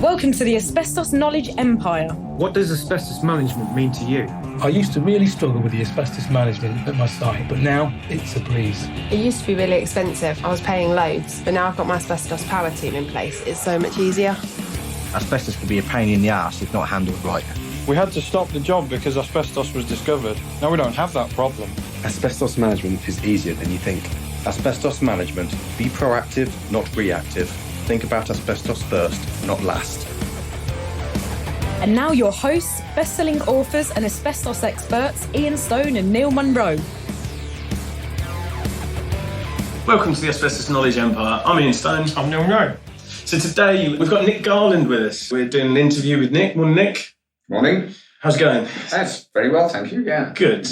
Welcome to the Asbestos Knowledge Empire. What does asbestos management mean to you? I used to really struggle with the asbestos management at my site, but now it's a breeze. It used to be really expensive. I was paying loads, but now I've got my asbestos power team in place. It's so much easier. Asbestos can be a pain in the arse if not handled right. We had to stop the job because asbestos was discovered. Now we don't have that problem. Asbestos management is easier than you think. Asbestos management. Be proactive, not reactive. Think about asbestos first, not last. And now your hosts, best-selling authors and asbestos experts, Ian Stone and Neil Munro. Welcome to the Asbestos Knowledge Empire. I'm Ian Stone. I'm Neil Munro. So today we've got Nick Garland with us. We're doing an interview with Nick. Morning, Nick. Morning. How's it going? That's very well, thank you, yeah. Good.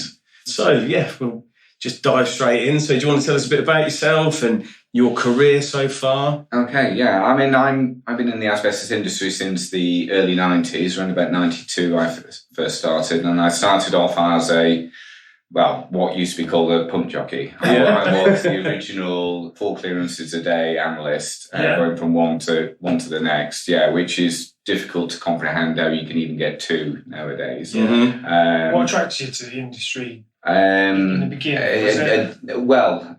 So, we'll just dive straight in. So do you want to tell us a bit about yourself and your career so far? Okay, yeah. I mean, I've been in the asbestos industry since the early 90s. Around about 92 I first started, and I started off as what used to be called a pump jockey. I was the original 4 clearances a day analyst, going from one to the next, which is difficult to comprehend how you can even get 2 nowadays. Mm-hmm. What attracted you to the industry in the beginning?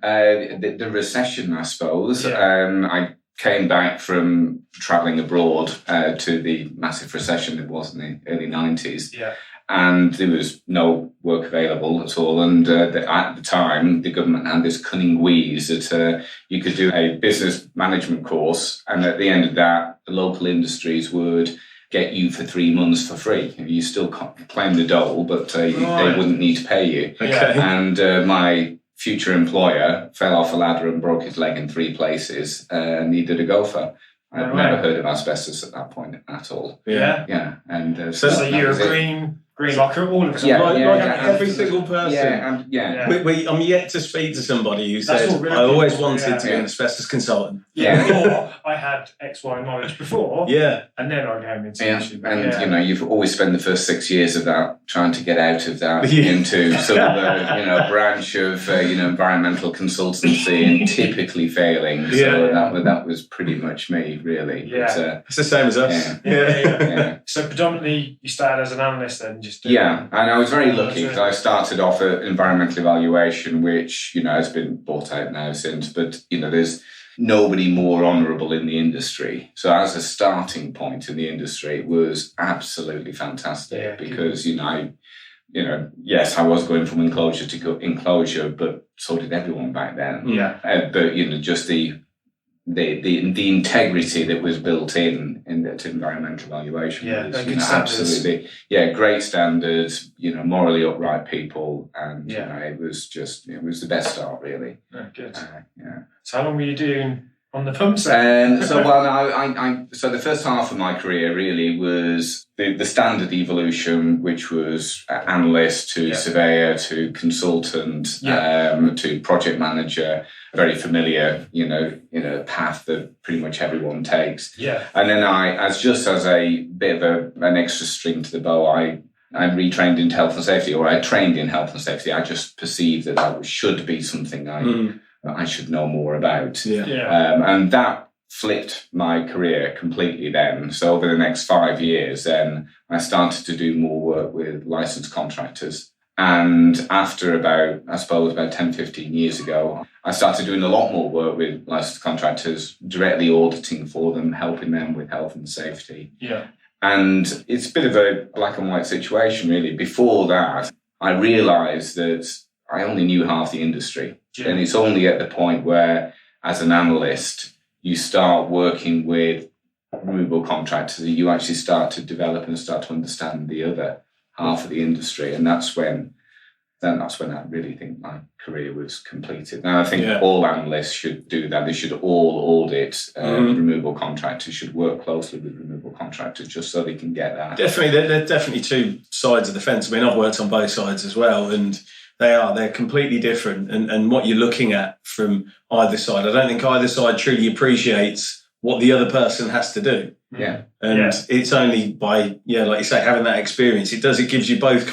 The recession, I suppose. I came back from travelling abroad to the massive recession that was in the early 90s. Yeah. And there was no work available at all. And at the time, the government had this cunning wheeze that you could do a business management course. And at the end of that, the local industries would get you for 3 months for free. You still claim the dole, but they wouldn't need to pay you. Okay. And my future employer fell off a ladder and broke his leg in 3 places and needed a gopher. I'd never heard of asbestos at that point at all. Yeah. Yeah. And so you're a green locker, all of us. Every single person. I'm yet to speak to somebody who says, I always wanted to be an asbestos consultant. Or I had XY knowledge before. Yeah. And then I came into industry. And you've always spent the first 6 years of that trying to get out of that into sort of a branch of environmental consultancy and typically failing. So that was pretty much me, really. Yeah. But, it's the same as us. Yeah. So predominantly you started as an analyst then? And I was very lucky because I started off at environmental evaluation, which, has been bought out now since, but, there's nobody more honourable in the industry. So as a starting point in the industry, it was absolutely fantastic because, yes, I was going from enclosure to enclosure, but so did everyone back then. Yeah. But, just the integrity that was built in to environmental evaluation was absolutely great standards, morally upright people, and it was the best start, really. Good. So how long were you doing on the pump side? So the first half of my career really was the standard evolution, which was analyst to surveyor to consultant to project manager. Very familiar, path that pretty much everyone takes. Yeah. And then as a bit of an extra string to the bow, I retrained into health and safety, or I trained in health and safety. I just perceived that should be something I should know more about. And that flipped my career completely then. So over the next 5 years, then I started to do more work with licensed contractors. And after about 10, 15 years ago, I started doing a lot more work with licensed contractors, directly auditing for them, helping them with health and safety. Yeah. And it's a bit of a black and white situation, really. Before that, I realised that I only knew half the industry. Yeah. And it's only at the point where, as an analyst, you start working with removal contractors that you actually start to develop and start to understand the other half of the industry, and that's when I really think my career was completed. Now I think all analysts should do that. They should all audit removal contractors, should work closely with removal contractors just so they can get that. Definitely, they're definitely 2 sides of the fence. I mean, I've worked on both sides as well, and they're completely different. And what you're looking at from either side, I don't think either side truly appreciates what the other person has to do. Yeah. And it's only by, like you say, having that experience, it gives you both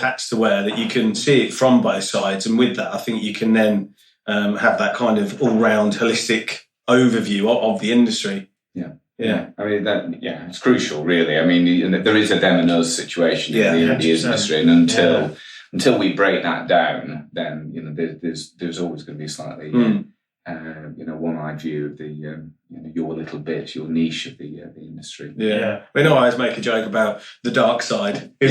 hats to wear, that you can see it from both sides. And with that, I think you can then have that kind of all-round holistic overview of the industry. Yeah. Yeah, I mean it's crucial, really. I mean, there is a them and us situation in the industry, and until we break that down, then there's always going to be slightly one-eyed view of the your little bit, your niche of the industry. Yeah. We know I always make a joke about the dark side is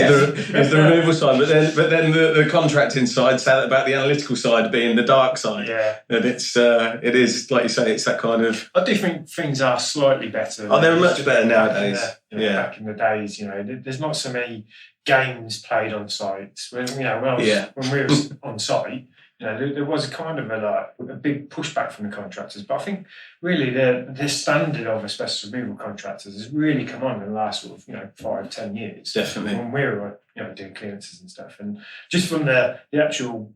the removal side, but then the contracting side, say about the analytical side being the dark side. Yeah, and it is like you say, it's that kind of. I do think things are slightly better. Oh, they're much better nowadays. Back in the days, there's not so many games played on sites. When we were on site. There was kind of a big pushback from the contractors, but I think really the standard of asbestos removal contractors has really come on in the last 5-10 years. Definitely. When we were doing clearances and stuff, and just from the actual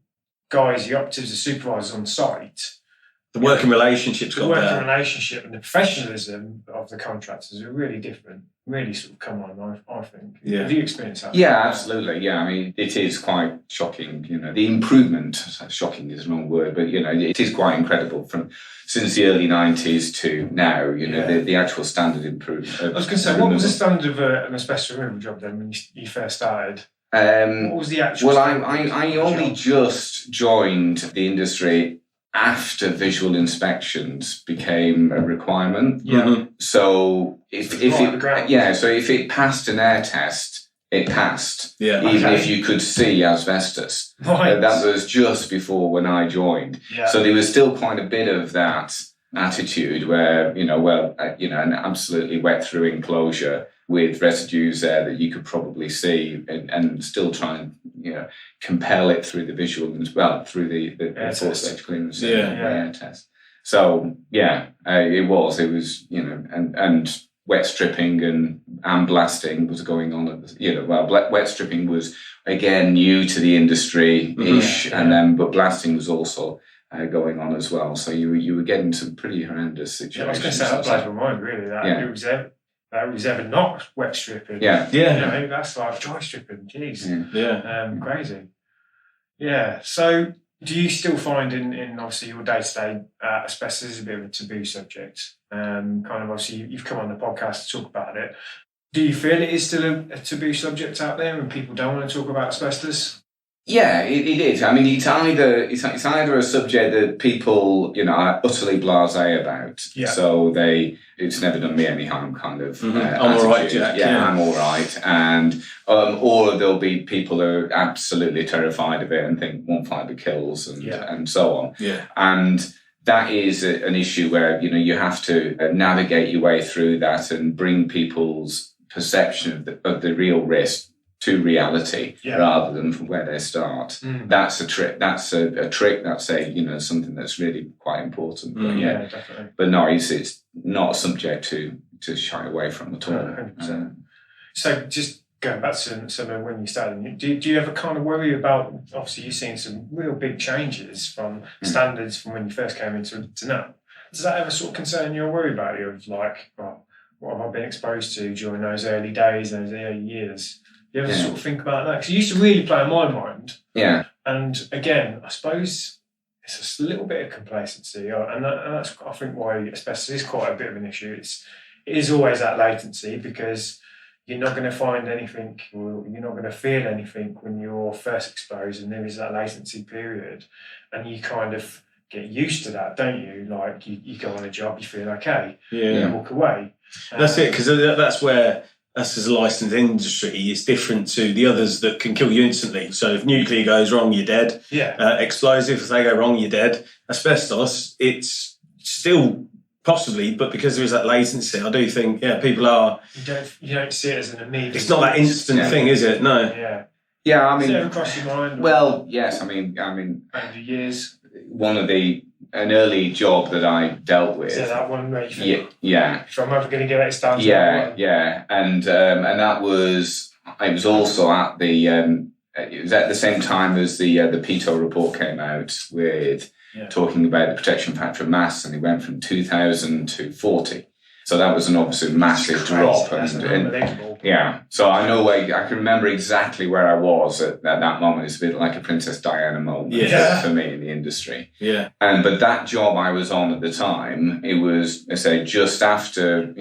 guys, the operatives, the supervisors on site, the working relationships got better. The working relationship and the professionalism of the contractors are really different. Really sort of come on, I think. Yeah. Have you experienced that? Yeah, absolutely. Yeah, I mean, it is quite shocking. The improvement, shocking is the wrong word, but, it is quite incredible since the early 90s to now, the actual standard improvement. I was going to say, what was the standard of an asbestos removal job then when you first started? What was the actual standard? I only just joined the industry after visual inspections became a requirement. Yeah. So if it passed an air test, it passed. Yeah. Even if you could see asbestos. Right. That was just before when I joined. Yeah. So there was still quite a bit of that attitude where, an absolutely wet through enclosure with residues there that you could probably see and still try and, compel it through the visual as well, through the four-stage clearance air test. So, it was, and wet stripping and blasting was going on. Wet stripping was, again, new to the industry-ish, but blasting was also going on as well. So you were getting some pretty horrendous situations. I was going to say, that blows my mind, really, that was ever not wet stripping. Yeah. That's like dry stripping. Jeez. Crazy. Yeah. So, do you still find in obviously your day-to-day asbestos is a bit of a taboo subject? Obviously you've come on the podcast to talk about it. Do you feel it is still a taboo subject out there and people don't want to talk about asbestos? Yeah, it is. I mean, it's either a subject that people, are utterly blasé about. Yeah. So it's never done me any harm kind of. I'm all right, Jack. Yeah, I'm all right. And or there'll be people who are absolutely terrified of it and think one fibre kills and so on. Yeah. And that is an issue where you have to navigate your way through that and bring people's perception of the real risk to reality rather than from where they start. That's a trick. That's a trick. That's something that's really quite important. But, Definitely. But no, it's not a subject to shy away from at all. 100%. So just going back to when you started, do you ever kind of worry about? Obviously, you've seen some real big changes from standards from when you first came into to now. Does that ever sort of concern you or worry about you of like, what have I been exposed to during those early days, those early years? You ever sort of think about that? Because it used to really play on my mind. Yeah. And again, I suppose it's a little bit of complacency, and that's I think why asbestos is quite a bit of an issue. It is always that latency because you're not going to find anything, or you're not going to feel anything when you're first exposed, and there is that latency period, and you kind of get used to that, don't you? Like you go on a job, you feel okay, you walk away. That's it, because that's where. Us as a licensed industry is different to the others that can kill you instantly. So if nuclear goes wrong, you're dead. Yeah. Explosive, if they go wrong, you're dead. Asbestos, it's still possibly, but because there is that latency, I do think, people are. You don't see it as an immediate. It's not that instant thing, is it? No. Yeah. Yeah, I mean. Does it ever cross your mind? Well, yes. I mean. Over the years. An early job that I dealt with. Is that one where you think, if I'm ever going to get it started? Yeah, and that was. It was also at the. It was at the same time as the PETO report came out with talking about the protection factor of mass, and it went from 2,000 to 40. So that was an obviously massive drop. That's unbelievable. So I know I can remember exactly where I was at that moment. It's a bit like a Princess Diana moment for me in the industry. Yeah. But that job I was on at the time, it was, I say, just after,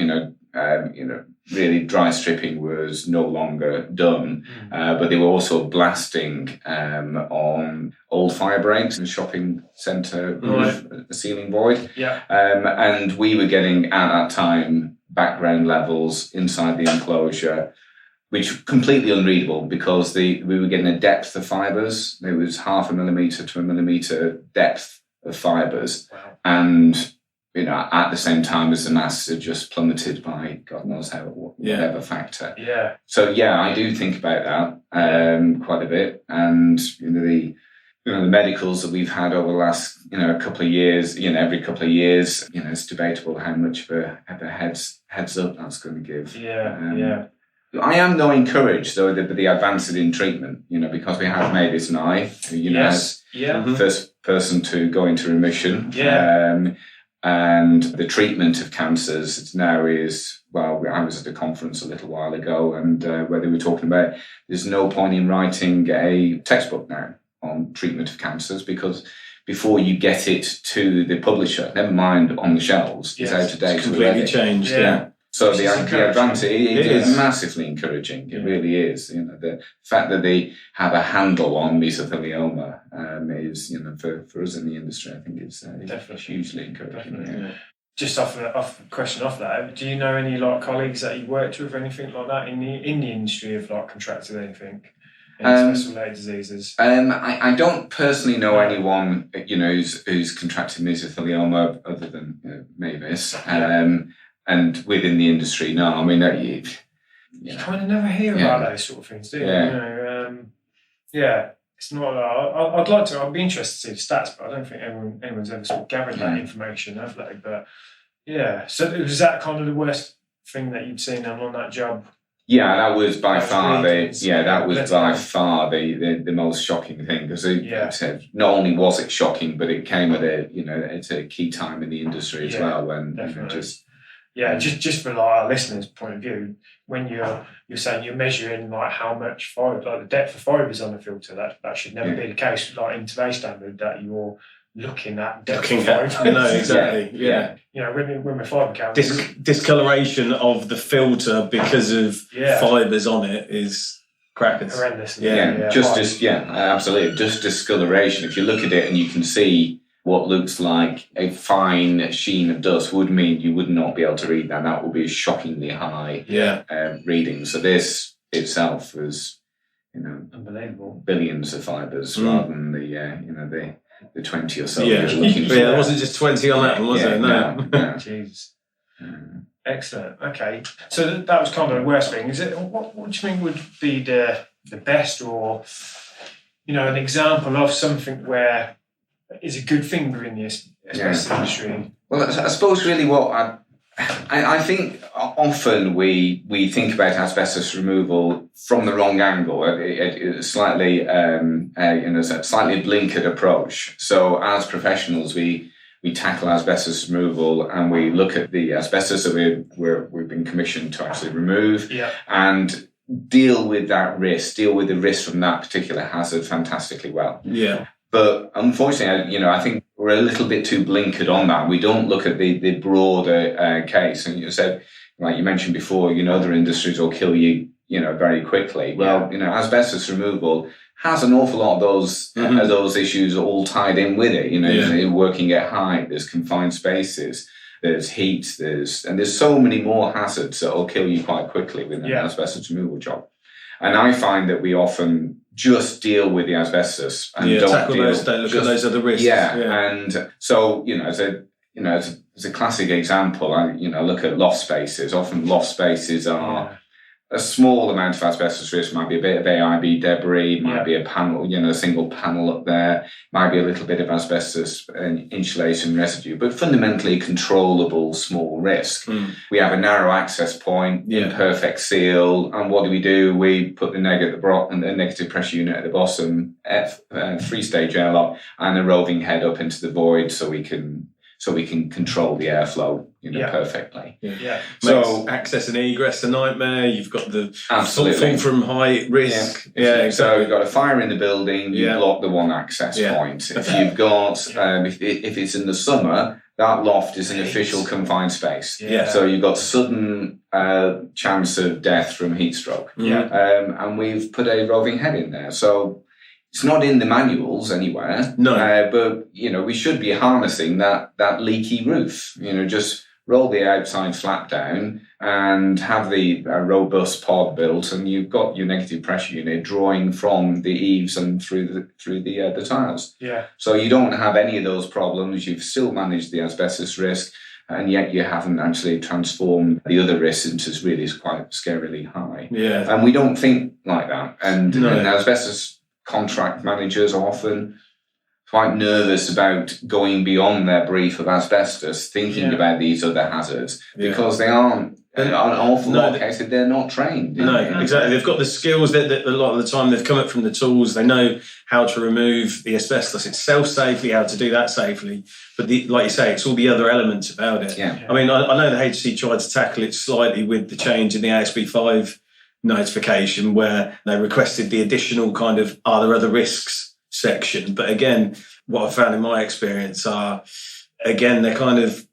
really dry stripping was no longer done, but they were also blasting on old fire breaks in the shopping centre roof, the ceiling void. And we were getting, at that time, background levels inside the enclosure, which were completely unreadable because we were getting a depth of fibres. It was 0.5 millimetre to 1 millimetre depth of fibres. Wow. And at the same time as the mass had just plummeted by God knows how, whatever factor. Yeah. So I do think about that quite a bit, and the medicals that we've had over the last couple of years. Every couple of years, it's debatable how much of a heads up that's going to give. I am though encouraged though the advances in treatment. Because we have Mavis and I, first person to go into remission. And the treatment of cancers now is, I was at a conference a little while ago, and where they were talking about there's no point in writing a textbook now on treatment of cancers, because before you get it to the publisher, never mind on the shelves, it's out of date. It's completely changed. So the advantage is massively encouraging. It really is. The fact that they have a handle on mesothelioma is, for us in the industry, I think it's hugely encouraging. Just off the question off that, do you know any colleagues that you worked with or anything like that in the industry have contracted anything? Asbestos-related diseases? I don't personally know anyone who's contracted mesothelioma other than Mavis. And within the industry, no. I mean, you kind of never hear about those sort of things, do you? It's not. I'd be interested to see the stats, but I don't think anyone's ever sort of gathered that information, have they? But so was that kind of the worst thing that you'd seen on that job? Yeah, that was by far the most shocking thing, because said not only was it shocking, but it came at a key time in the industry as well, when just for our listeners' point of view, when you're saying you're measuring how much fibre, the depth of fibres on the filter, that should never be the case. In today's standard, that you're looking at depth of fibre. No, exactly. When we're fibre counting, discoloration of the filter because of fibres on it is crackers. Horrendous. Absolutely. Just discoloration. If you look at it and you can see what looks like a fine sheen of dust, would mean you would not be able to read that. That would be a shockingly high reading. So this itself was, unbelievable. Billions of fibres rather than the 20 or so. It wasn't just 20 on that one, was it? No. Jeez. Excellent. Okay. So that was kind of the worst thing. Is it? What do you think would be the best, or an example of something where is a good thing within the asbestos industry? Well, I suppose really what I think often we think about asbestos removal from the wrong angle, a slightly a slightly blinkered approach. So as professionals, we tackle asbestos removal and we look at the asbestos that we've been commissioned to actually remove and deal with that risk, deal with the risk from that particular hazard fantastically well. Yeah. But unfortunately, I think we're a little bit too blinkered on that. We don't look at the broader case. And you said, like you mentioned before, other industries will kill you, very quickly. Well, asbestos removal has an awful lot of those issues all tied in with it. Working at height, there's confined spaces, there's heat, there's so many more hazards that will kill you quite quickly with an asbestos removal job. And I find that we often just deal with the asbestos and don't tackle those. Don't look at those other risks. And so as a classic example, I look at loft spaces. Often loft spaces are a small amount of asbestos risk. Might be a bit of AIB debris, might be a panel, a single panel up there, might be a little bit of asbestos and insulation residue, but fundamentally controllable small risk. We have a narrow access point, imperfect seal, and what do? We put the negative pressure unit at the bottom, 3-stage airlock, and a roving head up into the void so we can control the airflow, perfectly. So access and egress a nightmare. You've got the fall from height risk. So you've got a fire in the building. You block the one access point. If you've got if it's in the summer that loft is an official confined space. Yeah. So you've got sudden chance of death from heat stroke. Yeah. And we've put a roving head in there. So it's not in the manuals anywhere. No. But, we should be harnessing that leaky roof. Just roll the outside flap down and have the robust pod built, and you've got your negative pressure unit drawing from the eaves and through the tiles. Yeah. So you don't have any of those problems. You've still managed the asbestos risk, and yet you haven't actually transformed the other risks into really quite scarily high. Yeah. And we don't think like that. And No. asbestos contract managers are often quite nervous about going beyond their brief of asbestos, thinking about these other hazards, because they aren't, in an awful lot of cases, they're not trained. No, exactly. They've got the skills that a lot of the time they've come up from the tools. They know how to remove the asbestos itself safely, how to do that safely. But like you say, it's all the other elements about it. Yeah. I mean, I know the HC tried to tackle it slightly with the change in the ASB 5 notification, where they requested the additional kind of are there other risks section. But again, what I found in my experience are, again, they're kind of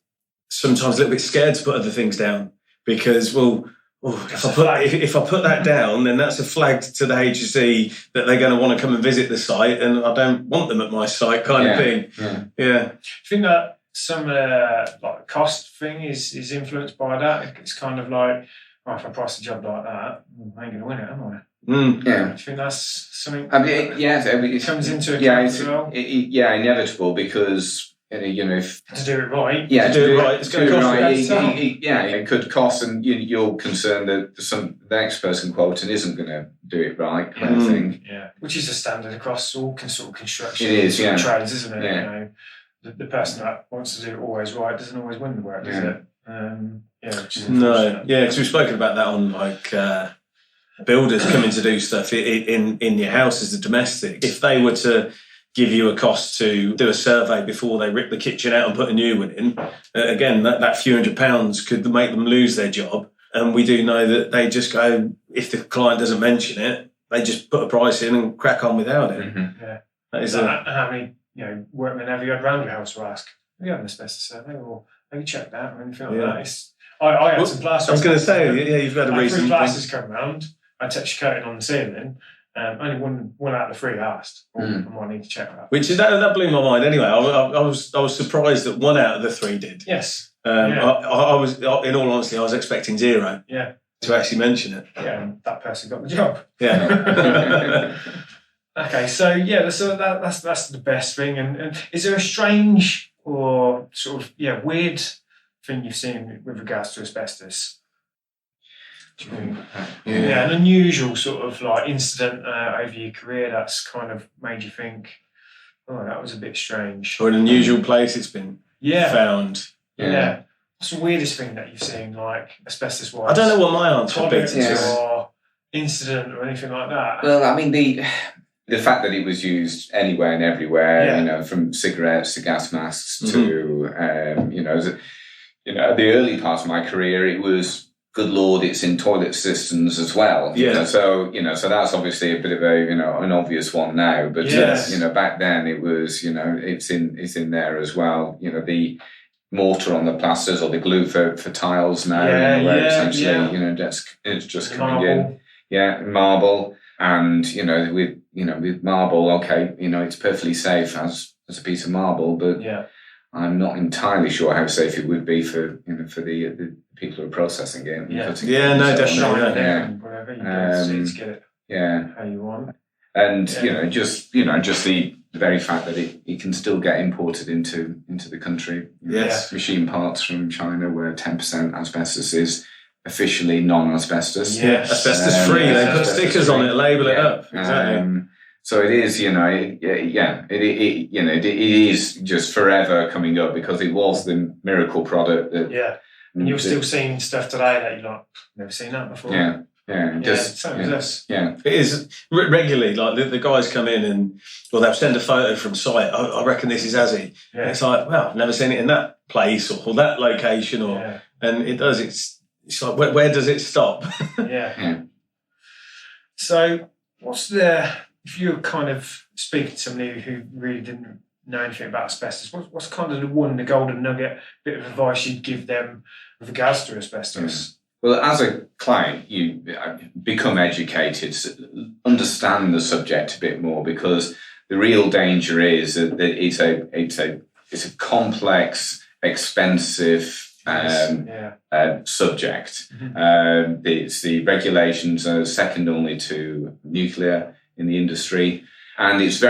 sometimes a little bit scared to put other things down because, if I put that down, then that's a flag to the HSE that they're going to want to come and visit the site, and I don't want them at my site, kind of thing. Yeah. Do you think that some like cost thing is influenced by that? It's kind of like, if I price a job like that, I ain't going to win it, am I? Yeah. Do you think that's something it comes into account as well? Inevitable, because if to do it right. To do it right, it's going to cost it could cost, and you're concerned that the next person quoting isn't going to do it right, kind of thing. Yeah, which is a standard across all sort of construction trades, isn't it? Yeah. The person that wants to do it always right doesn't always win the work, does it? Which is because we've spoken about that on builders coming to do stuff in your house as a domestic. If they were to give you a cost to do a survey before they rip the kitchen out and put a new one in, again, that few £100 could make them lose their job. And we do know that they just go, if the client doesn't mention it, they just put a price in and crack on without it. Mm-hmm. Yeah. That is how many workmen have you had round your house to ask, have you had an asbestos survey, or have you checked that or anything like that? I had some plasters. I was going to say, you've had a recent 3 plasters come round. I touched curtain on the ceiling. Only one out of the 3 asked. I might need to check that. Which that blew my mind. Anyway, I was surprised that 1 out of the 3 did. Yes. I was, in all honesty, I was expecting 0. Yeah. To actually mention it. Yeah, and that person got the job. Yeah. Okay, so that's the best thing. And is there a strange or sort of weird thing you've seen with regards to asbestos? An unusual sort of like incident over your career that's kind of made you think, oh, that was a bit strange. Or an unusual place it's been found. Yeah. What's the weirdest thing that you've seen, like asbestos-wise? I don't know what my answer would be or incident or anything like that. Well, I mean, the fact that it was used anywhere and everywhere, from cigarettes to gas masks to, the early part of my career, it was, good Lord, it's in toilet systems as well. Yeah. So that's obviously a bit of an obvious one now. But, back then it was, it's in there as well. The mortar on the plasters or the glue for tiles now, where essentially, it's just coming in. Yeah, marble. And, with marble, okay, it's perfectly safe as a piece of marble, but I'm not entirely sure how safe it would be for the people who are processing it. And definitely. Whatever you to get it how you want. And, just the very fact that it can still get imported into the country. Yes. Machine parts from China where 10% asbestos is officially non-asbestos. Yes. Asbestos free. They put stickers on it, label it up. Exactly. So it is, it is just forever coming up because it was the miracle product that. And you're still seeing stuff today that you're like, never seen that before. Yeah. Same as us. Yeah. It is regularly, like the guys come in and, they'll send a photo from site. I reckon this is Azzy. Yeah. And it's like, well, I've never seen it in that place or that location and it does. It's like, where does it stop? Yeah. So what's if you're kind of speaking to somebody who really didn't know anything about asbestos, what's kind of the golden nugget bit of advice you'd give them with regards to asbestos? Well, as a client, you become educated, understand the subject a bit more, because the real danger is that it's a complex, expensive subject. The regulations are second only to nuclear in the industry, and it's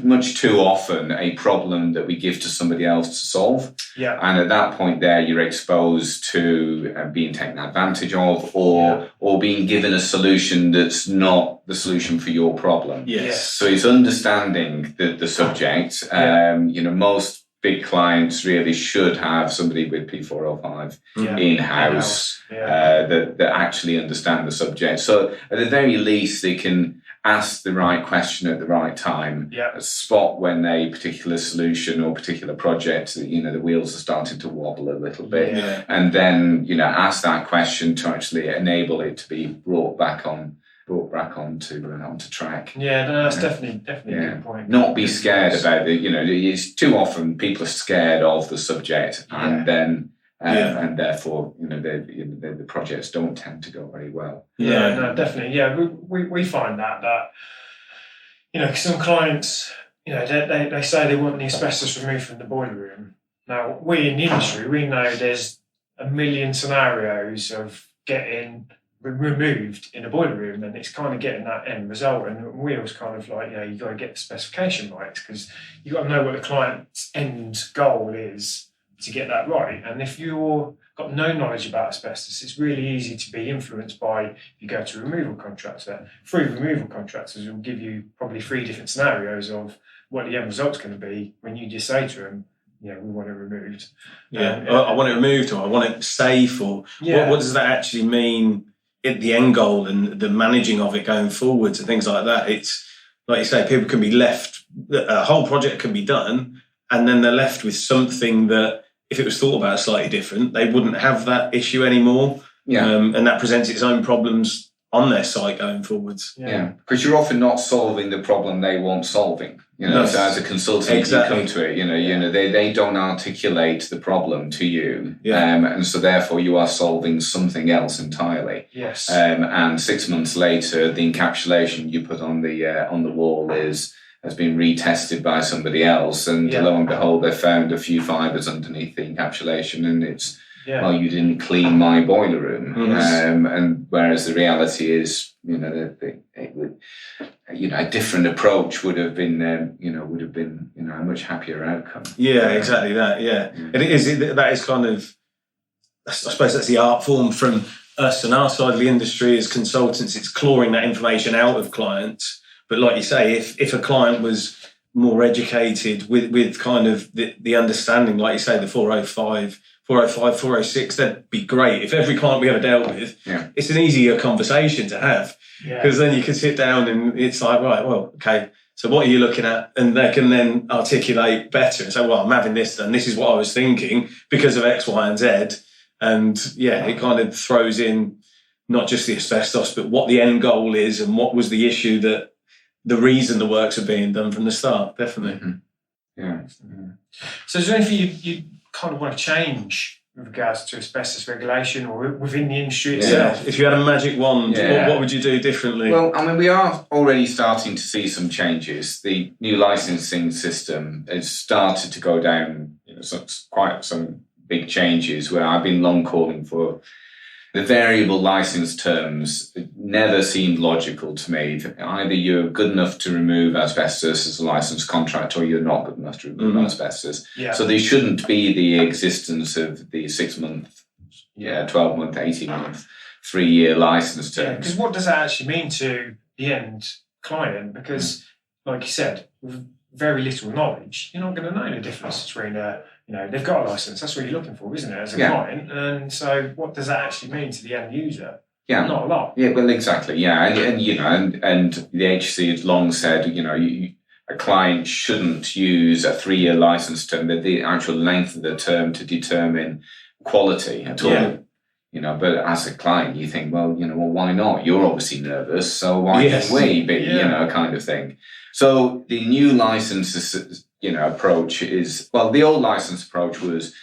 much too often a problem that we give to somebody else to solve. Yeah. And at that point there, you're exposed to being taken advantage of, or being given a solution that's not the solution for your problem. Yes. So it's understanding the subject. Most big clients really should have somebody with P405 in-house that actually understand the subject. So at the very least, they can ask the right question at the right time, spot when a particular solution or particular project, the wheels are starting to wobble a little bit, and then, ask that question to actually enable it to be brought back onto track. Yeah, no, that's definitely a good point. Not be scared about it. It's too often people are scared of the subject, and then and therefore the projects don't tend to go very well. Yeah, no, definitely. Yeah, we find that some clients, they say they want the asbestos removed from the boiler room. Now, we in the industry, we know there's a million scenarios of getting removed in a boiler room, and it's kind of getting that end result. And we always kind of like, you've got to get the specification right, because you've got to know what the client's end goal is to get that right. And if you've got no knowledge about asbestos, it's really easy to be influenced by, if you go to a removal contractor. 3 removal contractors will give you probably 3 different scenarios of what the end result's going to be when you just say to them, we want it removed. I want it removed, or I want it safe, or what does that actually mean at the end goal and the managing of it going forwards and things like that? It's like you say, people can be left, a whole project can be done, and then they're left with something that, if it was thought about slightly different, they wouldn't have that issue anymore. And that presents its own problems on their site going forwards. Because you're often not solving the problem they want solving. So as a consultant, you come to it. They don't articulate the problem to you, and so therefore you are solving something else entirely. Yes. And 6 months later, the encapsulation you put on the wall has been retested by somebody else, and lo and behold, they found a few fibres underneath the encapsulation, and it's you didn't clean my boiler room. And whereas the reality is, a different approach would have been a much happier outcome. Yeah, exactly that. Yeah, that is kind of, I suppose that's the art form from us and our side of the industry as consultants. It's clawing that information out of clients. But like you say, if a client was more educated with kind of the understanding, like you say, the 405, 406, that'd be great. If every client we ever dealt with, it's an easier conversation to have, because then you can sit down and it's like, right, well, okay, so what are you looking at? And they can then articulate better and say, well, I'm having this done. This is what I was thinking because of X, Y, and Z. And it kind of throws in not just the asbestos, but what the end goal is and what was the issue that the reason the works are being done from the start, definitely. So is there anything you kind of want to change with regards to asbestos regulation or within the industry itself? If you had a magic wand, what would you do differently? Well, I mean, we are already starting to see some changes. The new licensing system has started to go down, quite some big changes, where I've been long calling for the variable license terms. It never seemed logical to me. Either you're good enough to remove asbestos as a licensed contract, or you're not good enough to remove asbestos. So there shouldn't be the existence of the 6 month, 12 month, 18 month, 3 year license terms. Because what does that actually mean to the end client? Because, like you said, with very little knowledge, you're not going to know the difference between they've got a license. That's what you're looking for, isn't it, as a client? And so, what does that actually mean to the end user? Not a lot. Yeah, well, exactly. Yeah, and the HC has long said, a client shouldn't use a 3 year license term, the actual length of the term, to determine quality at all. But as a client, you think, well, why not? You're obviously nervous, so why can't we? But kind of thing. So the new license approach is, well, the old license approach was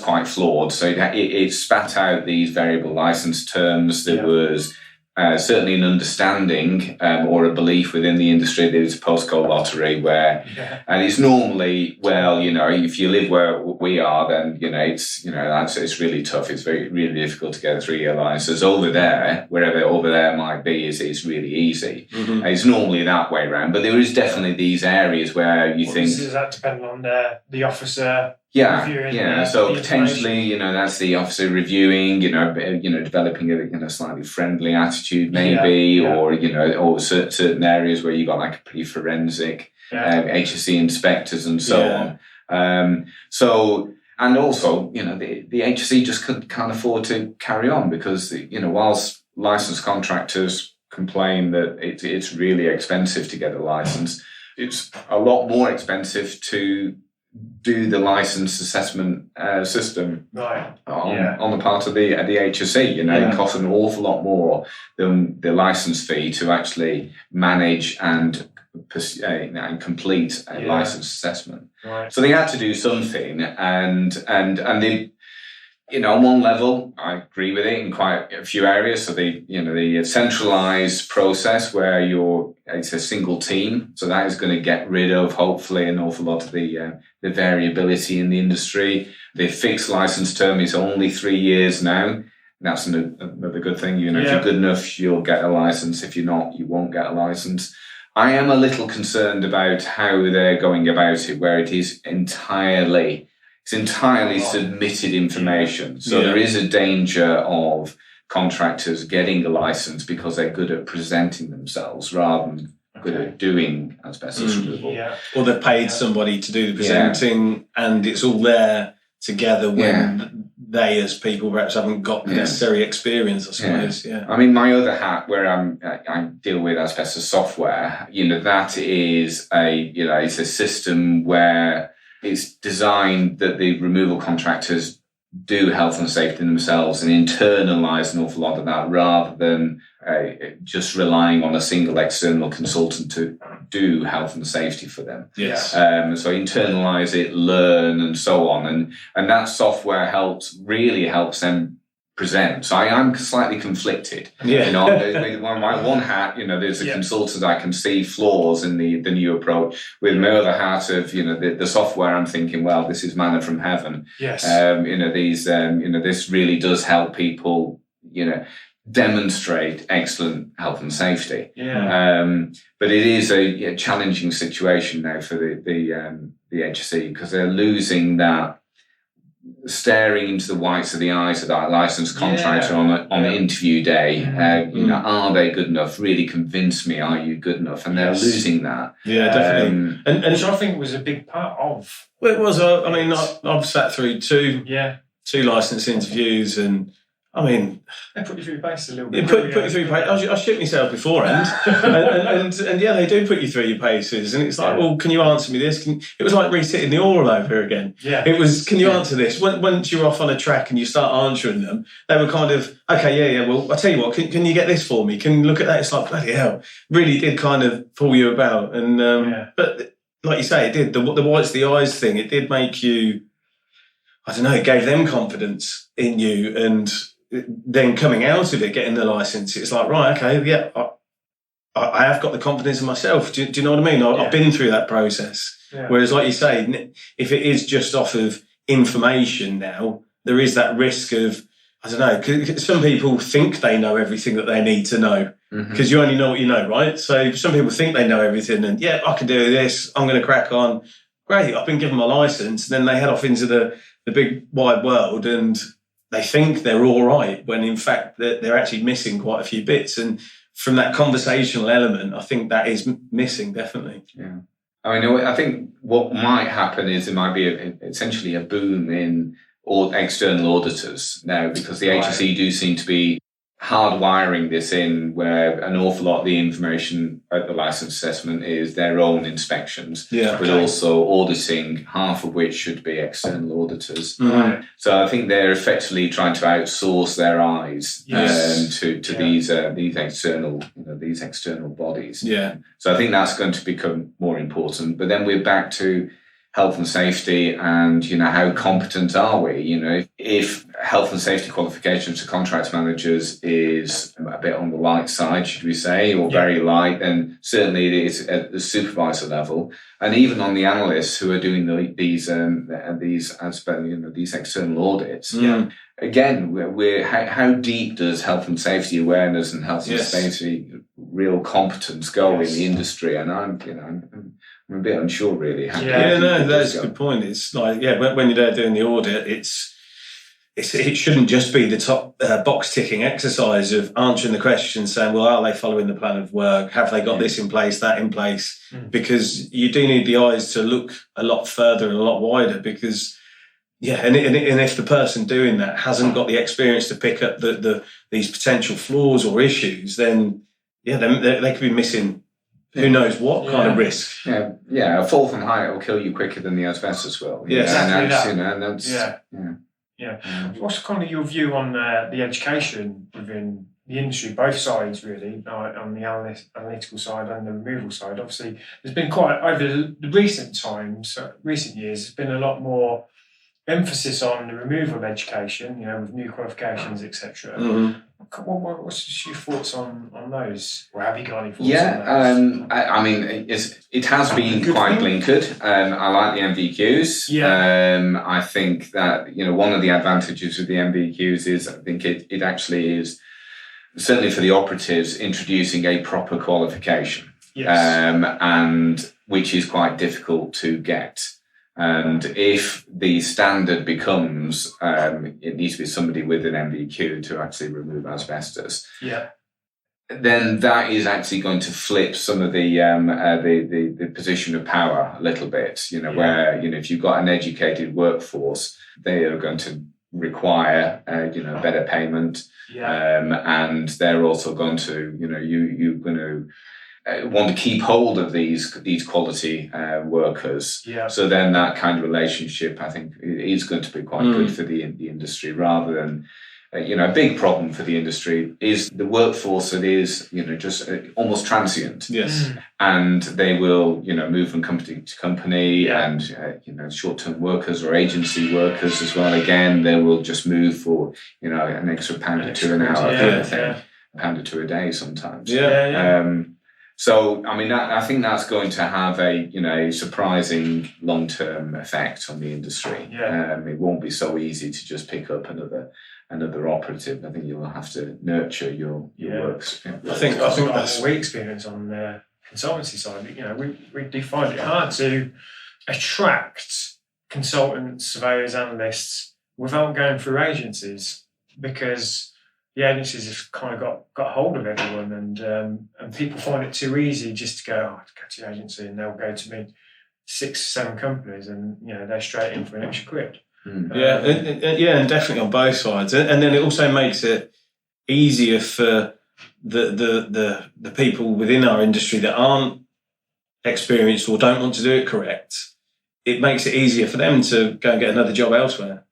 quite flawed. So it spat out these variable license terms. There was certainly an understanding or a belief within the industry that it's a postcode lottery and it's normally, if you live where we are, then, it's really tough. It's really difficult to get a 3-year license. Over there, wherever over there might be, it's really easy. Mm-hmm. It's normally that way around. But there is definitely these areas where you think... Does that depend on the officer... Yeah. So potentially, that's the officer reviewing, developing a slightly friendly attitude, maybe, or certain areas where you got like a pretty forensic HSE inspectors and so on. And also, the HSE just can't afford to carry on because, whilst licensed contractors complain that it's really expensive to get a license, it's a lot more expensive to do the license assessment system on the part of the HSE. It costs an awful lot more than the license fee to actually manage and complete a license assessment. Right. So they had to do something, and they, on one level, I agree with it in quite a few areas. So the centralized process where it's a single team. So that is going to get rid of, hopefully, an awful lot of the variability in the industry. The fixed license term is only 3 years now. That's another good thing. If you're good enough, you'll get a license. If you're not, you won't get a license. I am a little concerned about how they're going about it, where it is entirely submitted information. So there is a danger of contractors getting a license because they're good at presenting themselves rather than good at doing asbestos removal. Yeah. Or they've paid somebody to do the presenting and it's all there together when they as people perhaps haven't got the necessary experience, I suppose. Yeah. I mean, my other hat where I deal with asbestos software, that is it's a system where it's designed that the removal contractors do health and safety themselves and internalise an awful lot of that rather than just relying on a single external consultant to do health and safety for them. Yes. So internalise it, learn, and so on, and that software really helps them present. So I'm slightly conflicted. Yeah. With my one hat, there's a consultant, I can see flaws in the new approach. With my other hat of, the software, I'm thinking, well, this is manna from heaven. Yes. This really does help people, demonstrate excellent health and safety. Yeah. But it is a challenging situation now for the HSE because they're losing that staring into the whites of the eyes of that licensed contractor on the interview day. Are they good enough? Really convince me. Are you good enough? And they're losing that. Yeah, definitely. And which I think was a big part of. Well, it was. I've sat through two licensed interviews, and they put you through your paces a little bit. Put you through your paces. I shoot myself beforehand, and they do put you through your paces, and it's like, well, can you answer me this? It was like resitting the oral over again. Yeah. It was, can you answer this? Once you're off on a track and you start answering them, they were kind of, okay, well, I'll tell you what, can you get this for me? Can you look at that? It's like, bloody hell, really did kind of pull you about, and but like you say, it did the whites of the eyes thing. It did make you, I don't know, it gave them confidence in you, and then coming out of it, getting the license, it's like, right, okay, I have got the confidence in myself. Do you know what I mean? I've been through that process. Yeah. Whereas, like you say, if it is just off of information now, there is that risk of, I don't know, 'cause some people think they know everything that they need to know because you only know what you know, right? So some people think they know everything and, I can do this, I'm going to crack on. Great, I've been given my license. And then they head off into the big wide world and they think they're all right when in fact they're actually missing quite a few bits. And from that conversational element, I think that is missing, definitely. Yeah. I think what might happen is there might be essentially a boom in external auditors now because the HSE do seem to be hardwiring this in where an awful lot of the information at the license assessment is their own inspections, but also auditing, half of which should be external auditors. Right. So I think they're effectively trying to outsource their eyes to these external bodies. Yeah. So I think that's going to become more important. But then we're back to health and safety and, how competent are we? If health and safety qualifications for contract managers is a bit on the light side, should we say, or very light, then certainly it is at the supervisor level. And even on the analysts who are doing these external audits. Again, how deep does health and safety awareness and health and safety real competence go in the industry? And I'm a bit unsure, really. That's a good point. It's like, when you're there doing the audit, it shouldn't just be the top box ticking exercise of answering the question, saying, well, are they following the plan of work? Have they got this in place, that in place? Because you do need the eyes to look a lot further and a lot wider, because and if the person doing that hasn't got the experience to pick up these potential flaws or issues, then they could be missing who knows what kind of risk. A fall from height will kill you quicker than the asbestos will. What's kind of your view on the education within the industry, both sides really, on the analytical side and the removal side? Obviously, there's been quite, over the recent years, there's been a lot more emphasis on the removal of education, with new qualifications, etc. What's your thoughts on those? Or have you got any thoughts on those? I mean, it has been quite blinkered. I like the MVQs. I think that, one of the advantages of the MVQs is, I think it actually is, certainly for the operatives, introducing a proper qualification. And which is quite difficult to get. And if the standard becomes, it needs to be somebody with an MVQ to actually remove asbestos, then that is actually going to flip some of the position of power a little bit. Where if you've got an educated workforce, they are going to require better payment, and they're also going to you're going to want to keep hold of these quality workers. So then that kind of relationship, I think, is going to be quite good for the industry, rather than a big problem for the industry is the workforce that is just almost transient. And they will move from company to company, and short-term workers or agency workers as well. Again, they will just move for an extra pound or two an hour, kind of thing, a pound or two a day sometimes. So, I mean, I think that's going to have a surprising long-term effect on the industry. It won't be so easy to just pick up another operative. I think you'll have to nurture your works. I think that's what we experience on the consultancy side. We do find it hard to attract consultants, surveyors, analysts without going through agencies, because the agencies have kind of got hold of everyone, and people find it too easy just to go to the agency, and they'll go to me 6-7 companies, and they're straight in for an extra quid. And definitely on both sides, and then it also makes it easier for the people within our industry that aren't experienced or don't want to do it correct. It makes it easier for them to go and get another job elsewhere,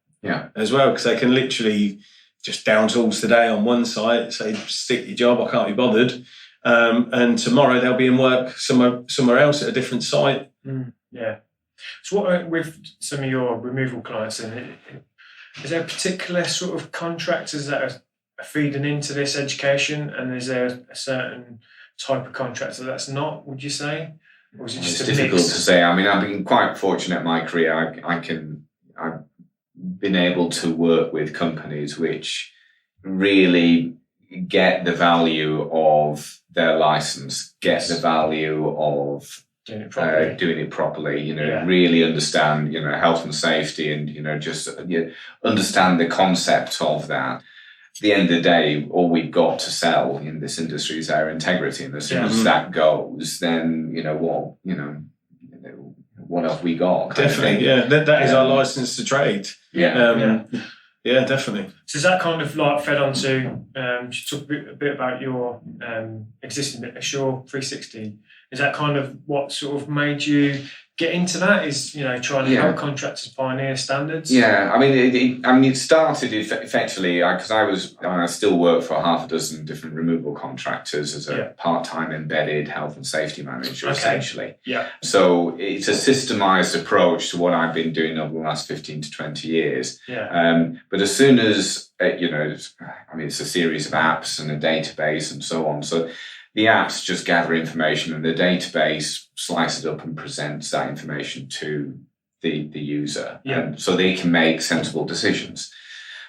as well, because they can literally just down tools today on one site, say, stick your job, I can't be bothered. And tomorrow they'll be in work somewhere else at a different site. So what with some of your removal clients, then, is there particular sort of contractors that are feeding into this education, and is there a certain type of contractor that's not, would you say? Or is it just it's difficult to say. I mean, I've been quite fortunate in my career. I've been able to work with companies which really get the value of their license, get the value of doing it properly, really understand, health and safety, and, just understand the concept of that. At the end of the day, all we've got to sell in this industry is our integrity. And as soon as that goes, then, what have we got? Definitely, that is our license to trade. Yeah, definitely. So is that kind of like fed on to, talk a bit about your existing Assure 360? Is that kind of what sort of made you get into that? Is, trying to help contractors pioneer standards? Yeah, I mean, it started effectively because I still work for half a dozen different removal contractors as a part-time embedded health and safety manager, essentially. Yeah. So it's a systemised approach to what I've been doing over the last 15 to 20 years. Yeah. But as soon as, it's a series of apps and a database and so on. So the apps just gather information and the database slices it up and presents that information to the user, so they can make sensible decisions.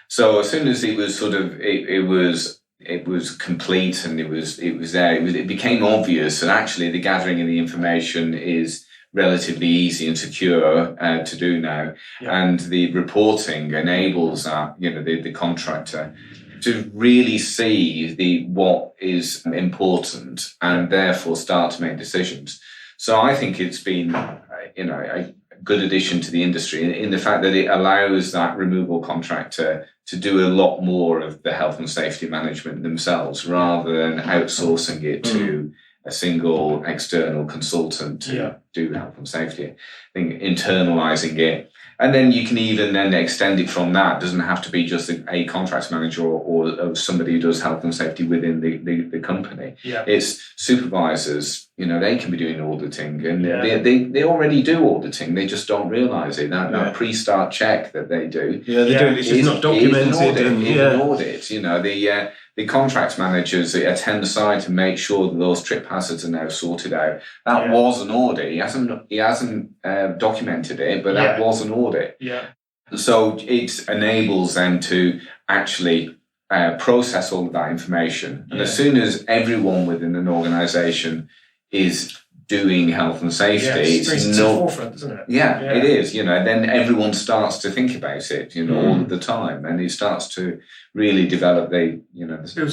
So as soon as it was it was complete and it was there, it became obvious that actually the gathering of the information is relatively easy and secure to do now, and the reporting enables that the contractor to really see what is important and therefore start to make decisions. So I think it's been, a good addition to the industry in the fact that it allows that removal contractor to do a lot more of the health and safety management themselves rather than outsourcing it to a single external consultant to do health and safety. I think internalising it. And then you can even then extend it from that. It doesn't have to be just a contracts manager or somebody who does health and safety within the company. Yeah. It's supervisors, they can be doing auditing and they already do auditing. They just don't realise it. That pre-start check that they do. Yeah, they do. It's just not documented. An audit. The contracts managers attend the site and make sure that those trip hazards are now sorted out. That was an audit. He hasn't documented it, but that was an audit. Yeah. So it enables them to actually process all of that information. And as soon as everyone within an organisation is doing health and safety, it's to the forefront, isn't it? Yeah, it is. Then everyone starts to think about it, all of the time, and it starts to really develop the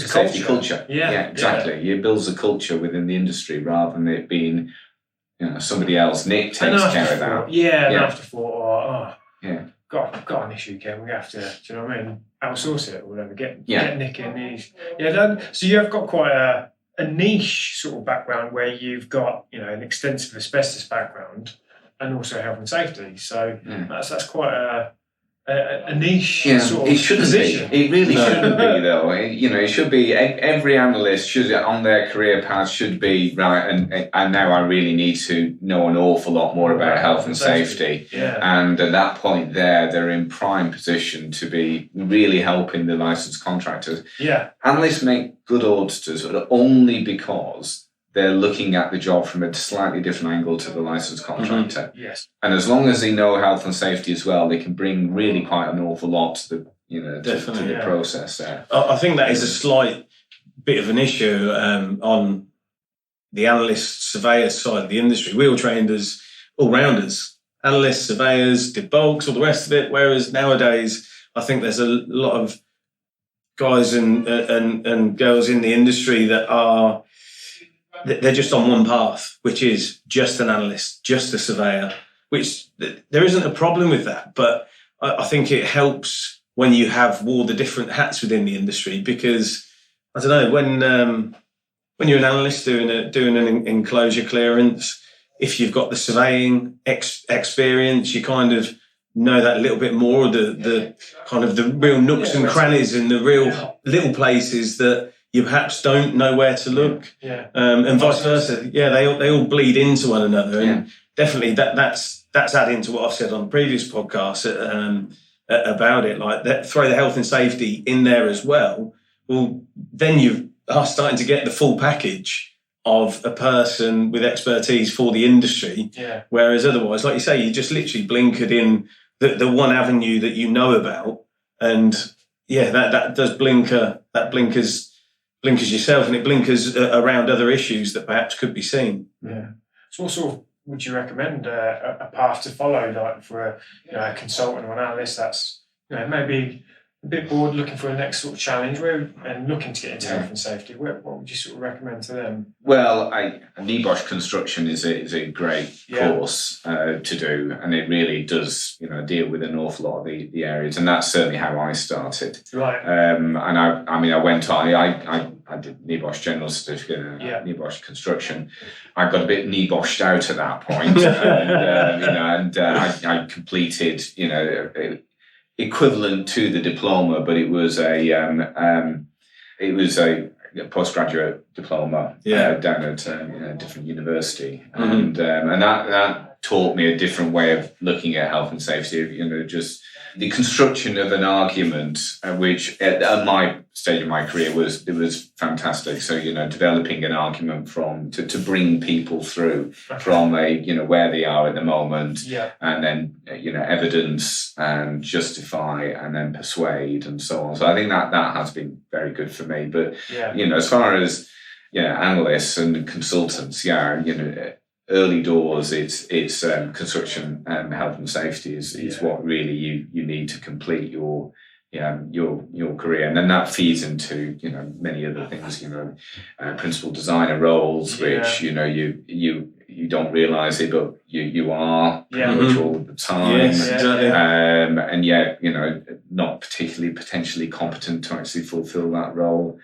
safety culture. Yeah, exactly. It builds a culture within the industry rather than it being, somebody else. Nick takes care of that. Afterthought, got an issue, Ken. We have to, do you know what I mean? Outsource it or whatever. Get Nick in. So you have got quite a niche sort of background where you've got, an extensive asbestos background and also health and safety. So that's quite a niche sort of it shouldn't position. Be. It really shouldn't be, though. It should be, every analyst should, on their career path, should be, right, and now I really need to know an awful lot more about health and safety. Yeah. And at that point they're in prime position to be really helping the licensed contractors. Yeah. Analysts make good auditors only because they're looking at the job from a slightly different angle to the licensed contractor. Mm-hmm. Yes. And as long as they know health and safety as well, they can bring really quite an awful lot to the the process there. I think that is a slight bit of an issue on the analyst surveyor side of the industry. We all trained as all-rounders, analysts, surveyors, did bulks, all the rest of it, whereas nowadays I think there's a lot of guys and girls in the industry that are they're just on one path, which is just an analyst, just a surveyor, which there isn't a problem with that. But I think it helps when you have wore the different hats within the industry, because, I don't know, when you're an analyst doing an enclosure clearance, if you've got the surveying experience, you kind of know that a little bit more, the kind of the real nooks and crannies and the real little places that you perhaps don't know where to look, and vice versa. Yeah, they all bleed into one another, and definitely that's adding to what I've said on previous podcasts about it. Like that, throw the health and safety in there as well. Well, then you are starting to get the full package of a person with expertise for the industry. Yeah. Whereas otherwise, like you say, you just literally blinkered in the one avenue that you know about, and that does blinker. That blinkers yourself, and it blinkers around other issues that perhaps could be seen. Yeah. So what sort of would you recommend a path to follow, like for a consultant or an analyst that's maybe a bit bored, looking for the next sort of challenge, and looking to get into health and safety, what would you sort of recommend to them? Well, NEBOSH construction is a great course to do, and it really does, deal with an awful lot of the areas, and that's certainly how I started. Right. And I went on. I did NEBOSH General Certificate and NEBOSH Construction. I got a bit NEBOShed out at that point, and I completed, equivalent to the diploma, but it was a postgraduate diploma down at a different university, and that taught me a different way of looking at health and safety. Just the construction of an argument, which at my stage of my career was fantastic. So developing an argument to bring people through from where they are at the moment, and then evidence and justify and then persuade and so on. So I think that has been very good for me. But as far as analysts and consultants, early doors, it's construction health and safety is what really you need to complete your career, and then that feeds into many other things, principal designer roles, which you don't realise it, but you are pretty much all the time, exactly. And yet not particularly potentially competent to actually fulfil that role.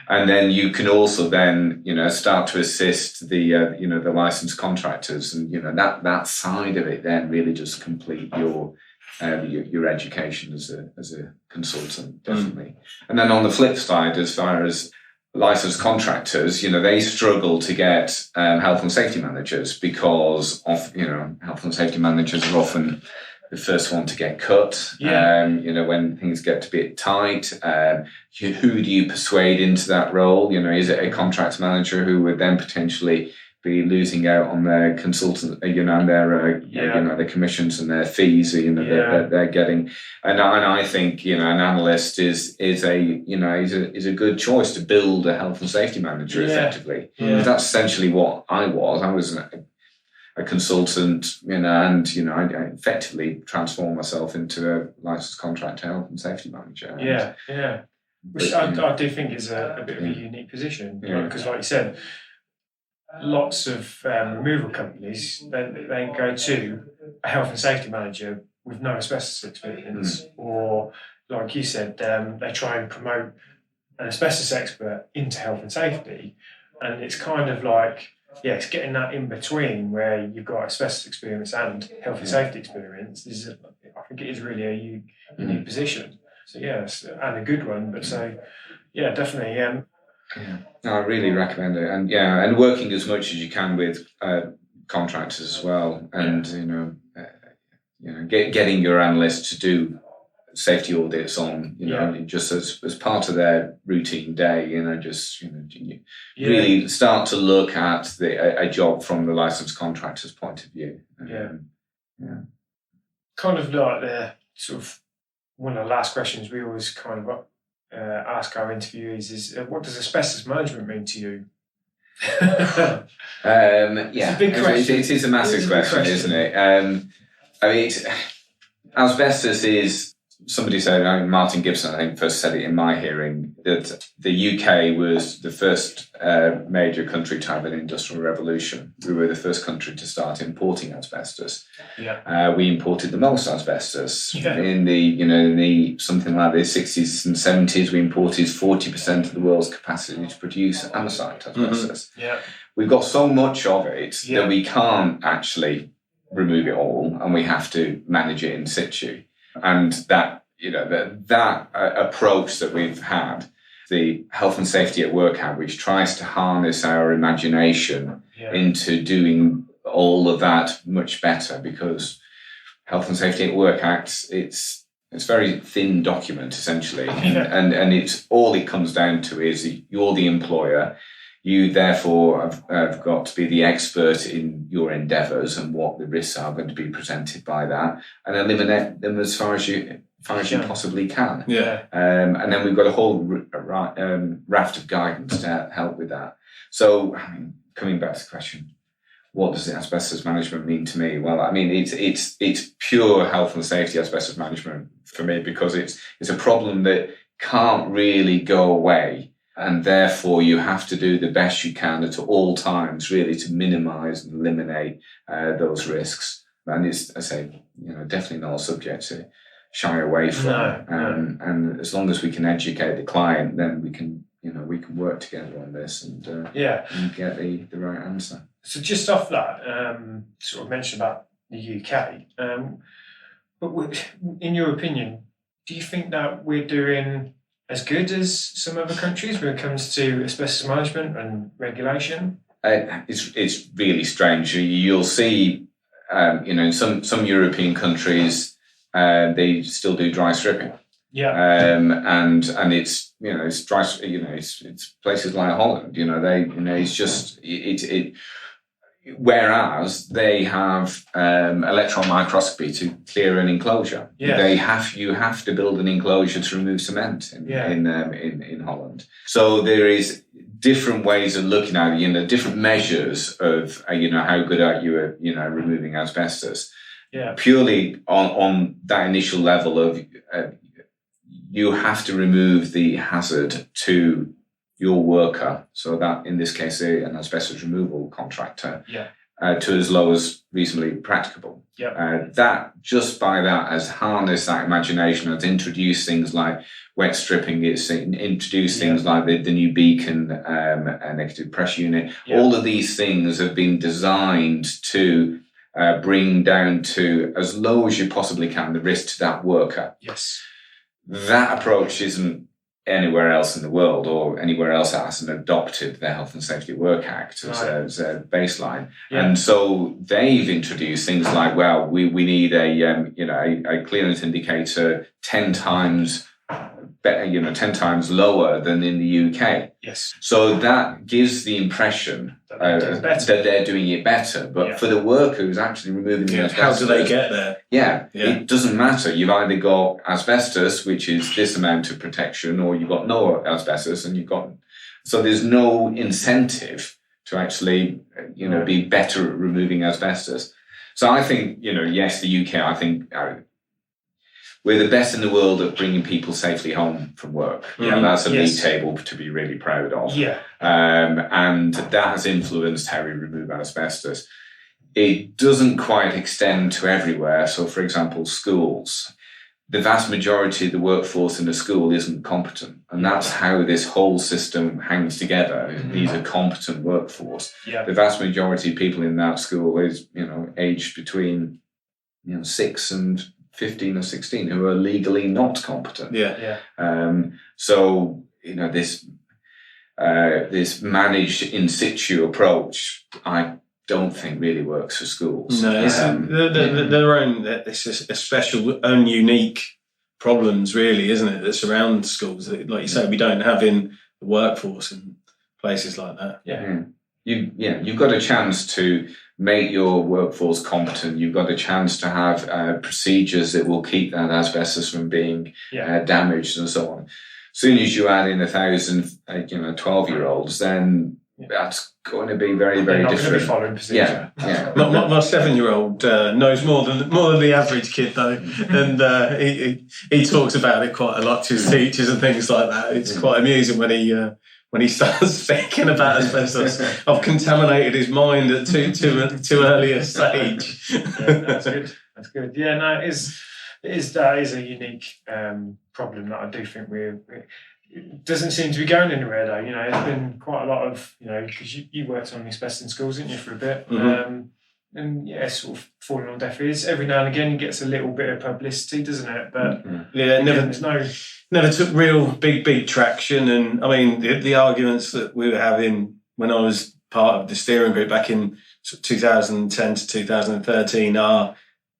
And then you can also then, start to assist the licensed contractors, and that side of it then really just complete your education as a consultant, definitely. And then on the flip side, as far as licensed contractors, they struggle to get health and safety managers, because health and safety managers are often the first one to get cut. When things get a bit tight, who do you persuade into that role? Is it a contracts manager who would then potentially be losing out on their consultant, and their commissions and their fees, that they're getting? And I think an analyst is a good choice to build a health and safety manager effectively. That's essentially what I was. I was a consultant, and I effectively transformed myself into a licensed contract health and safety manager. Which I do think is a bit of a unique position, because, like you said, lots of removal companies they go to a health and safety manager with no asbestos experience, or like you said, they try and promote an asbestos expert into health and safety, and it's kind of like, it's getting that in between where you've got asbestos experience and health and safety experience. I think it is really a unique position. So and a good one. But definitely. No, I really recommend it, and working as much as you can with contractors as well, and getting your analysts to do safety audits on, just as part of their routine day, really start to look at a job from the licensed contractor's point of view. Kind of like the sort of one of the last questions we always kind of ask our interviewees is, what does asbestos management mean to you? It's a big question. It is a massive question, isn't it? Asbestos is. Somebody said, Martin Gibson, I think, first said it in my hearing, that the UK was the first major country to have an industrial revolution. We were the first country to start importing asbestos. We imported the most asbestos. In the something like the 60s and 70s, we imported 40% of the world's capacity to produce andesite asbestos. We've got so much of it that we can't actually remove it all, and we have to manage it in situ. And that approach that we've had, the Health and Safety at Work Act, which tries to harness our imagination into doing all of that much better, because Health and Safety at Work Act, it's a very thin document essentially, and it's all it comes down to is you're the employer. You therefore have got to be the expert in your endeavours and what the risks are going to be presented by that, and eliminate them as far as you possibly can. And then we've got a whole raft of guidance to help with that. So, coming back to the question, what does asbestos management mean to me? Well, I mean, it's pure health and safety asbestos management for me, because it's a problem that can't really go away, and therefore you have to do the best you can at all times, really, to minimise and eliminate those risks. And it's, I say, definitely not a subject to shy away from. No. And as long as we can educate the client, then we can work together on this and get the right answer. So just off that, sort of mentioned about the UK, but in your opinion, do you think that we're doing as good as some other countries when it comes to asbestos management and regulation? It's really strange. You'll see, in some European countries, they still do dry stripping. Yeah. And it's it's dry. It's places like Holland. It's just it. Whereas they have electron microscopy to clear an enclosure. Yeah. You have to build an enclosure to remove cement in Holland. So there is different ways of looking at it. Different measures of how good are you at removing asbestos. Yeah. Purely on that initial level of you have to remove the hazard to your worker, so that in this case an asbestos removal contractor, to as low as reasonably practicable. That just by that has harnessed that imagination, has introduced things like wet stripping, it's introduced things like the new beacon negative pressure unit. All of these things have been designed to bring down to as low as you possibly can the risk to that worker. Yes. That approach isn't anywhere else in the world, or anywhere else that hasn't adopted the Health and Safety at Work Act as a baseline. And so they've introduced things like, well, we need a clearance indicator 10 times better, 10 times lower than in the UK. Yes. So that gives the impression that they're doing it better. But for the worker who's actually removing the asbestos, how do they get there? It doesn't matter. You've either got asbestos, which is this amount of protection, or you've got no asbestos, and so there's no incentive to actually, be better at removing asbestos. So I think, yes, the UK, I think we're the best in the world at bringing people safely home from work. That's a league table to be really proud of. And that has influenced how we remove asbestos. It doesn't quite extend to everywhere. So, for example, schools. The vast majority of the workforce in a school isn't competent. And that's how this whole system hangs together. These are competent workforce. The vast majority of people in that school is, aged between 6 and 15 or 16 who are legally not competent. So this managed in situ approach, I don't think really works for schools. No, it's their own. It's a special, own unique problems, really, isn't it? That surround schools. Like you say, we don't have in the workforce and places like that. You've got a chance to make your workforce competent. You've got a chance to have procedures that will keep that asbestos from being damaged and so on. As soon as you add in 1,000, 12-year-olds, then that's going to be very, very different. Going to be following procedure. My 7-year-old knows more than the average kid, though, and he talks about it quite a lot to his teachers and things like that. It's quite amusing when he starts speaking about asbestos. I've contaminated his mind at too early a stage. That's good. That's good. Yeah, no, it is a unique problem that I do think it doesn't seem to be going anywhere, though. There's been quite a lot of, because you worked on asbestos in schools, didn't you, for a bit? And sort of falling on deaf ears. Every now and again, it gets a little bit of publicity, doesn't it? But never took real big traction. And I mean, the arguments that we were having when I was part of the steering group back in 2010 to 2013 are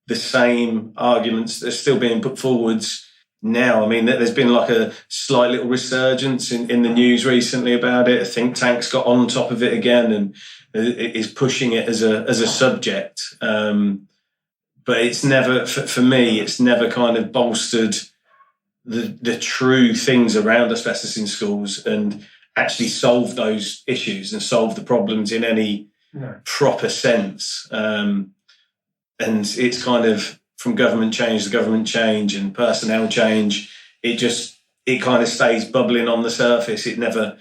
the same arguments that are still being put forwards now. I mean, there's been like a slight little resurgence in the news recently about it. A think tank's got on top of it again and is pushing it as a subject. But it's never, for me, it's never kind of bolstered the true things around asbestos in schools and actually solved those issues and solved the problems in any proper sense. And it's kind of from government change to government change and personnel change. It kind of stays bubbling on the surface. It never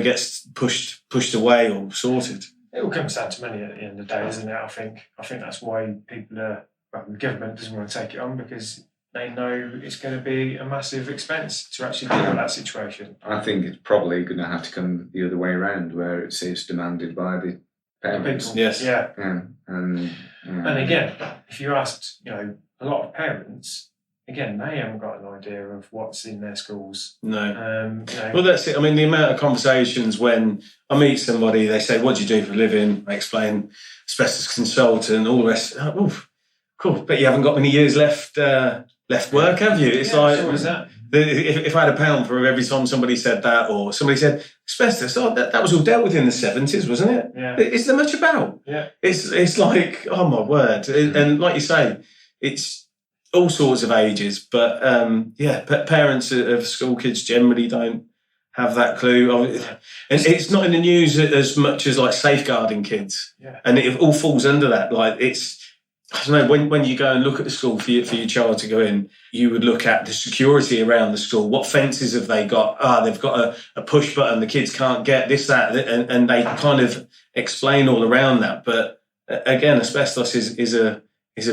gets pushed away or sorted. It all comes down to money at the end of the day, doesn't it? I think that's why the government doesn't want to take it on, because they know it's going to be a massive expense to actually deal with that situation. I think it's probably going to have to come the other way around, where it's demanded by the parents. Yes. Yeah. And again, if you asked, a lot of parents, again, they haven't got an idea of what's in their schools. No. Well, that's it. I mean, the amount of conversations when I meet somebody, they say, "What do you do for a living?" I explain, asbestos consultant, all the rest. Oh, cool. But you haven't got many years left work, have you? It's like, sure is that. If I had £1 for every time somebody said that, or somebody said asbestos, that was all dealt with in the 70s, wasn't it? Yeah. Is there much about? Yeah. It's like, oh my word. And like you say, it's all sorts of ages, but parents of school kids generally don't have that clue. And it's not in the news as much as like safeguarding kids. Yeah. And it all falls under that. Like I don't know, when you go and look at the school for your child to go in, you would look at the security around the school. What fences have they got? They've got a push button, the kids can't get this, that, and they kind of explain all around that. But again, asbestos is a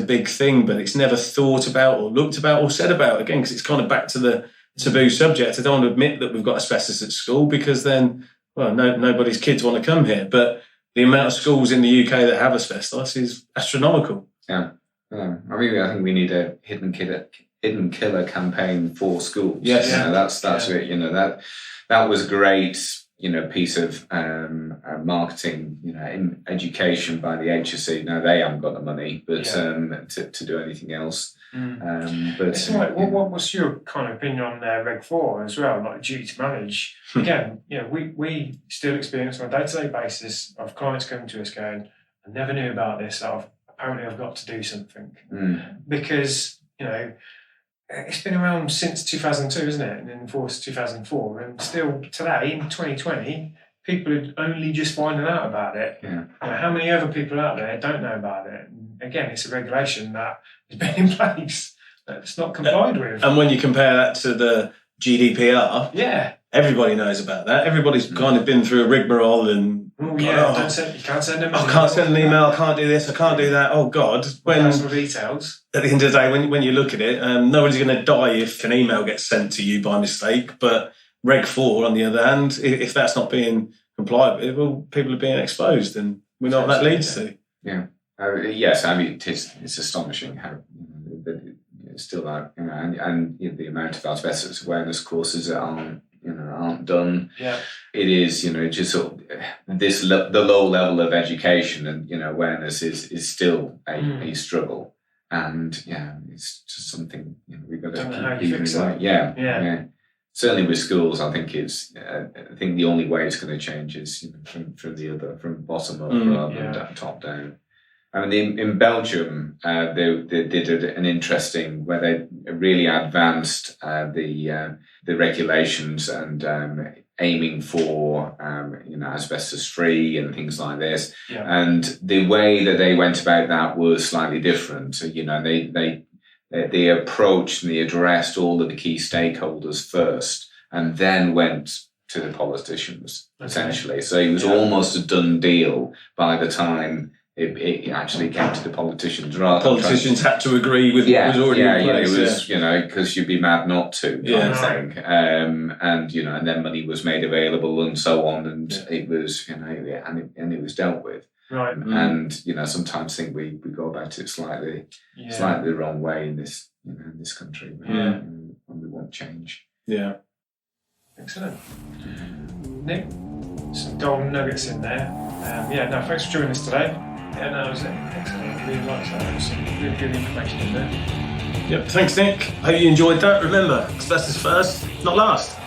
big thing, but it's never thought about or looked about or said about, again, because it's kind of back to the taboo subject. I don't want to admit that we've got asbestos at school, because then, well, nobody's kids want to come here. But the amount of schools in the UK that have asbestos is astronomical. Yeah. I think we need a hidden killer campaign for schools. Yes. That's it. That was a great, piece of marketing, in education by the HSE. Now they haven't got the money, but to do anything else. But it's like, what's your kind of opinion on Reg 4 as well, like duty to manage? Again, we still experience on a day-to-day basis of clients coming to us going, "I never knew about this. Apparently I've got to do something." Because it's been around since 2002, isn't it? And enforced 2004, and still today in 2020, people are only just finding out about it. Yeah. How many other people out there don't know about it? And again, it's a regulation that has been in place that's not complied with. And when you compare that to the GDPR, everybody knows about that. Everybody's kind of been through a rigmarole and you can't send them. I can't send an email. I can't do this. I can't do that. Oh God! Personal details. At the end of the day, when you look at it, nobody's going to die if an email gets sent to you by mistake. But Reg 4, on the other hand, if that's not being complied with, well, people are being exposed, and we know what that leads to. Yeah. Yes. I mean, it's astonishing how it's still out, and the amount of asbestos awareness courses that aren't done. Yeah. It is, just sort of the low level of education and awareness is still a struggle, and it's just something we've got to keep keeping right. Yeah. Certainly with schools, I think I think the only way it's going to change is from bottom up rather than top down. I mean, in Belgium, they did an interesting where they really advanced the regulations and aiming for asbestos free and things like this. Yeah. And the way that they went about that was slightly different. So, they approached and they addressed all of the key stakeholders first, and then went to the politicians essentially. So it was almost a done deal by the time it actually came to the politicians. Politicians had to agree with what was already in place. It was, because you'd be mad not to, kind of thing. And then money was made available and so on, and it was, and it was dealt with. Right. And, sometimes think we go about it slightly the wrong way in this, in this country. And we want change. Yeah. Excellent. Nick, some golden nuggets in there. Thanks for joining us today. It was excellent. I really liked that. There was some really good information in there. Yep, thanks Nick. Hope you enjoyed that. Remember, asbestos first, not last.